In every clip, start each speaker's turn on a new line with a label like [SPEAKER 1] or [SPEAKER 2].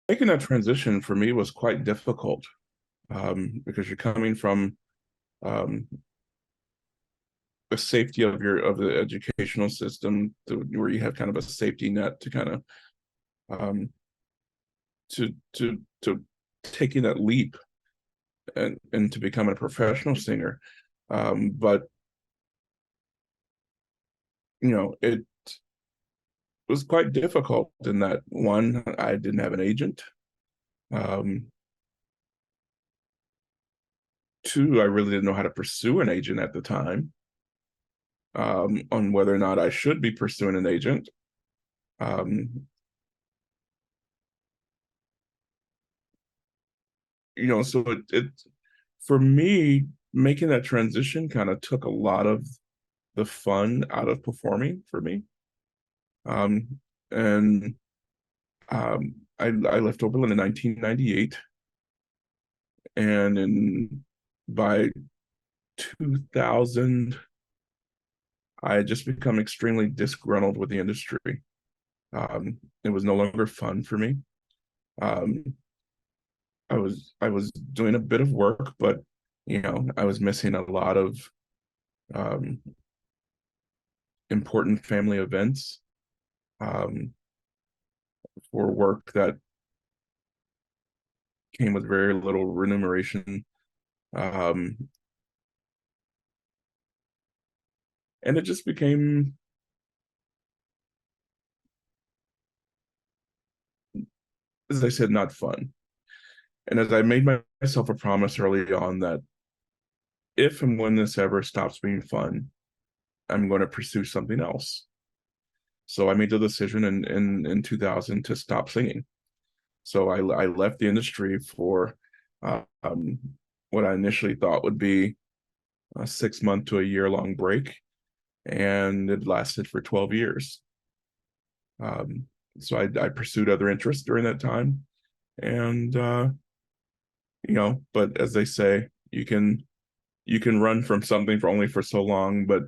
[SPEAKER 1] Making that transition for me was quite difficult, because you're coming from um, the safety of the educational system where you have kind of a safety net to kind of um, to taking that leap and to becoming a professional singer. But it was quite difficult in that, one, I didn't have an agent. Um, Two, I really didn't know how to pursue an agent at the time, on whether or not I should be pursuing an agent. Um, so it for me, making that transition kind of took a lot of the fun out of performing for me. Um, and I left Oberlin in 1998, and by 2000, I had just become extremely disgruntled with the industry. It was no longer fun for me. Um, I was doing a bit of work, but I was missing a lot of um, important family events, um, for work that came with very little remuneration. Um, and it just became, as I said, not fun. And as I made myself a promise early on that if and when this ever stops being fun, I'm going to pursue something else. So I made the decision in 2000 to stop singing. So I left the industry for um, what I initially thought would be a 6 month to a year long break, and it lasted for 12 years. Um, so I pursued other interests during that time, and but as they say, you can run from something for only for so long, but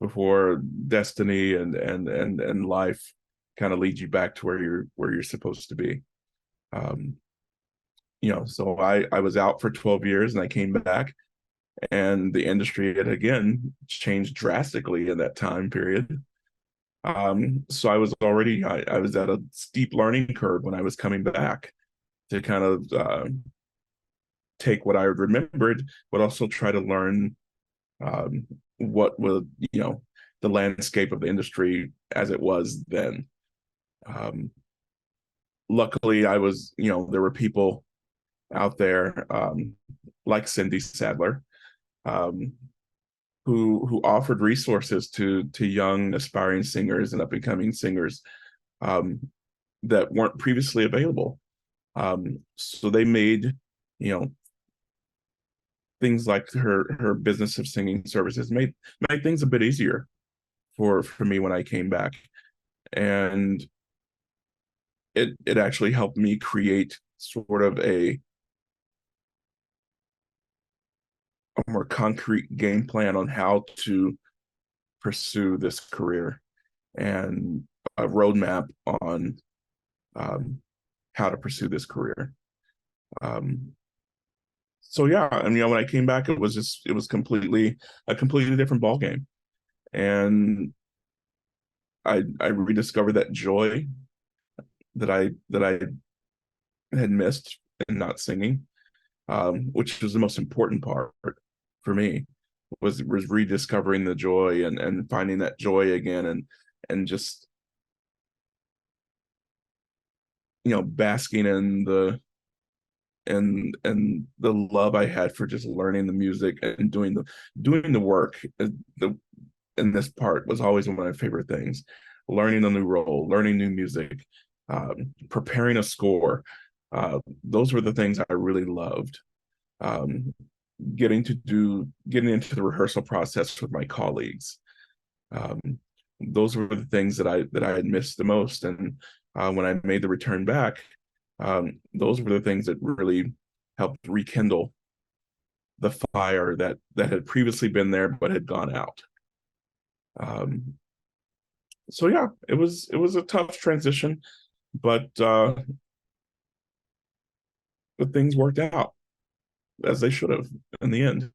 [SPEAKER 1] before destiny and life kind of leads you back to where you're supposed to be. Um, so I was out for 12 years and I came back, and the industry had again changed drastically in that time period. So I was at a steep learning curve when I was coming back to kind of take what I remembered, but also try to learn what was, the landscape of the industry as it was then. Um, Luckily, there were people out there, like Cindy Sadler, um, who offered resources to young aspiring singers and up and coming singers, um, that weren't previously available. So they made, you know, things like her business of singing services made things a bit easier for me when I came back, and it actually helped me create sort of a more concrete game plan on how to pursue this career, and a roadmap on um, how to pursue this career. Um, so yeah, and when I came back, it was completely a completely different ball game, and I rediscovered that joy that I had missed in not singing, which was the most important part for me, was rediscovering the joy and finding that joy again, and just basking in the love I had for just learning the music and doing the work. The And this part was always one of my favorite things: learning a new role, learning new music, preparing a score. Those were the things I really loved. Um, getting into the rehearsal process with my colleagues. Um, those were the things that I had missed the most, and when I made the return back, those were the things that really helped rekindle the fire that had previously been there but had gone out. Um, so yeah, it was a tough transition, but but things worked out as they should have in the end.